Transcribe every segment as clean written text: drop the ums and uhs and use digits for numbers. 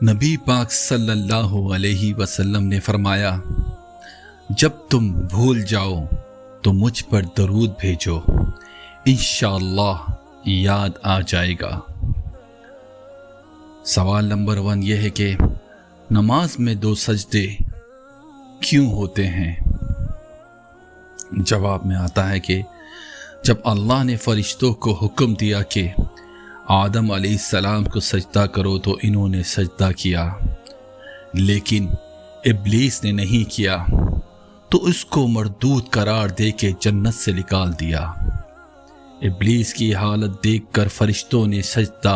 नबी पाक सल्लल्लाहु अलैहि वसल्लम ने फरमाया, जब तुम भूल जाओ तो मुझ पर दरूद भेजो, इंशाअल्लाह याद आ जाएगा। सवाल नंबर 1 यह है कि नमाज में 2 सजदे क्यों होते हैं? जवाब में आता है कि जब अल्लाह ने फरिश्तों को हुक्म दिया कि आदम अलैहिस्सलाम को सजदा करो तो इन्होंने सजदा किया, लेकिन इब्लीस ने नहीं किया तो उसको मरदूद करार दे के जन्नत से निकाल दिया। इब्लीस की हालत देखकर फरिश्तों ने सजदा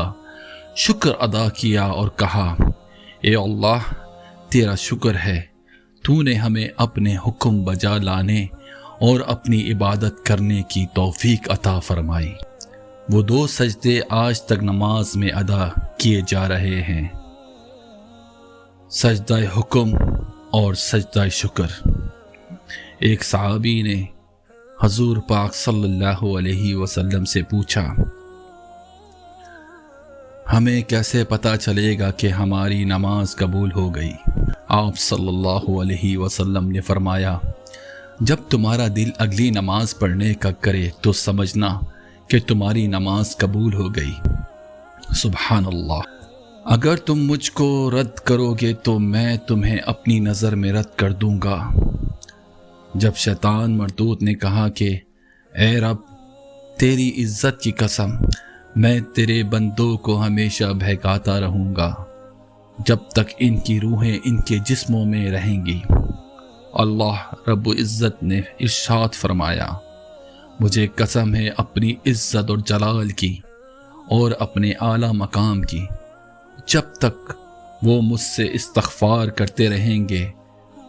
शुक्र अदा किया और कहा, ए अल्लाह, तेरा शुक्र है, तूने हमें अपने हुक्म बजा लाने और अपनी इबादत करने की तौफीक अता फरमाई। वो 2 सजदे आज तक नमाज में अदा किए जा रहे हैं, सजदा हुक्म और सजदा शुक्र। एक सहाबी ने हजूर पाक सल्लल्लाहु अलैहि वसल्लम से पूछा, हमें कैसे पता चलेगा कि हमारी नमाज कबूल हो गई? आप सल्लल्लाहु अलैहि वसल्लम ने फरमाया, जब तुम्हारा दिल अगली नमाज पढ़ने का करे तो समझना कि तुम्हारी नमाज कबूल हो गई। सुभान अल्लाह। अगर तुम मुझको रद्द करोगे तो मैं तुम्हें अपनी नज़र में रद्द कर दूंगा। जब शैतान मरदूद ने कहा कि ए रब, तेरी इज्जत की कसम, मैं तेरे बंदों को हमेशा बहकाता रहूँगा जब तक इनकी रूहें इनके जिस्मों में रहेंगी। अल्लाह रब्बुल इज़्ज़त ने इरशाद फरमाया, मुझे कसम है अपनी इज़्ज़त और जलाल की और अपने आला मकाम की, जब तक वो मुझसे इस्तग़फ़ार करते रहेंगे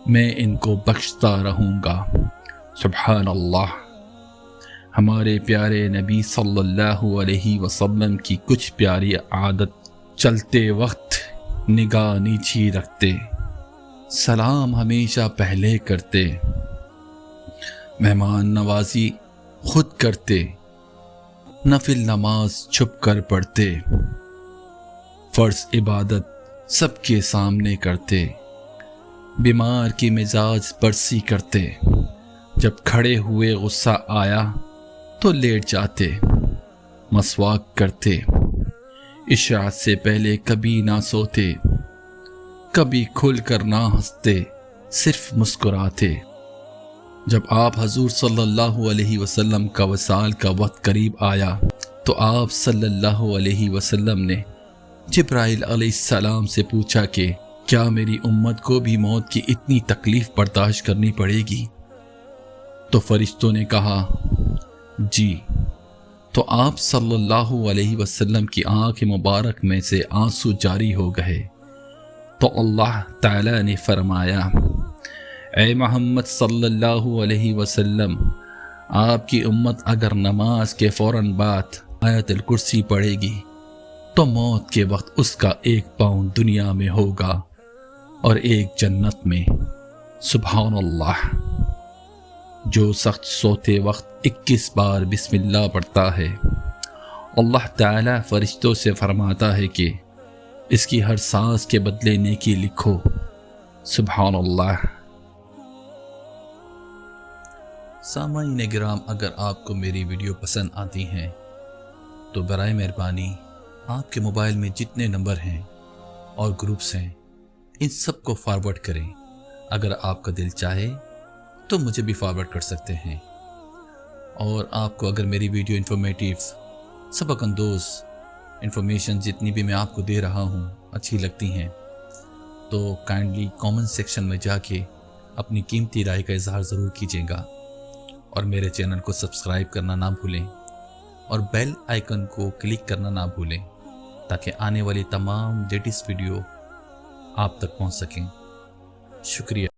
मैं इनको बख्शता रहूँगा। सुभान अल्लाह। हमारे प्यारे नबी सल्लल्लाहु अलैहि वसल्लम की कुछ प्यारी आदत, चलते वक्त निगाह नीची रखते, सलाम हमेशा पहले करते, मेहमान नवाजी खुद करते, नफिल नमाज छुप कर पढ़ते, फ़र्ज़ इबादत सबके सामने करते, बीमार की मिजाज परसी करते, जब खड़े हुए गुस्सा आया तो लेट जाते, मसवाक करते, इशा से पहले कभी ना सोते, कभी खुल कर ना हंसते, सिर्फ मुस्कुराते। जब आप हजूर सल्लल्लाहु अलैहि वसल्लम का वसाल का वक्त करीब आया तो आप सल्लल्लाहु अलैहि वसल्लम ने जिब्राइल अलैहिस्सलाम से पूछा कि क्या मेरी उम्मत को भी मौत की इतनी तकलीफ बर्दाश्त करनी पड़ेगी? तो फरिश्तों ने कहा, जी। तो आप सल्लल्लाहु अलैहि वसल्लम की आँख मुबारक में से आंसू जारी हो गए। तो अल्लाह ताला ने फरमाया, ए मोहम्मद सल्लल्लाहु अलैहि वसल्लम, आपकी उम्मत अगर नमाज के फ़ौरन बाद आयतुल कुर्सी पढ़ेगी तो मौत के वक्त उसका एक पाँव दुनिया में होगा और एक जन्नत में। सुभान अल्लाह। जो सख्त सोते वक्त 21 बार बिस्मिल्लाह पढ़ता है, अल्लाह ताला फरिश्तों से फरमाता है कि इसकी हर सांस के बदले नेकी लिखो। सुभान अल्लाह। सामाईन किराम, अगर आपको मेरी वीडियो पसंद आती हैं तो बराए मेहरबानी आपके मोबाइल में जितने नंबर हैं और ग्रुप्स हैं, इन सब को फॉरवर्ड करें। अगर आपका दिल चाहे तो मुझे भी फॉरवर्ड कर सकते हैं। और आपको अगर मेरी वीडियो इन्फॉर्मेटिव, सबक अंदोज़ इन्फॉर्मेशन जितनी भी मैं आपको दे रहा हूँ अच्छी लगती हैं तो काइंडली कमेंट सेक्शन में जाके अपनी कीमती राय का इजहार ज़रूर कीजिएगा। और मेरे चैनल को सब्सक्राइब करना ना भूलें और बेल आइकन को क्लिक करना ना भूलें ताकि आने वाली तमाम लेटेस्ट वीडियो आप तक पहुंच सकें। शुक्रिया।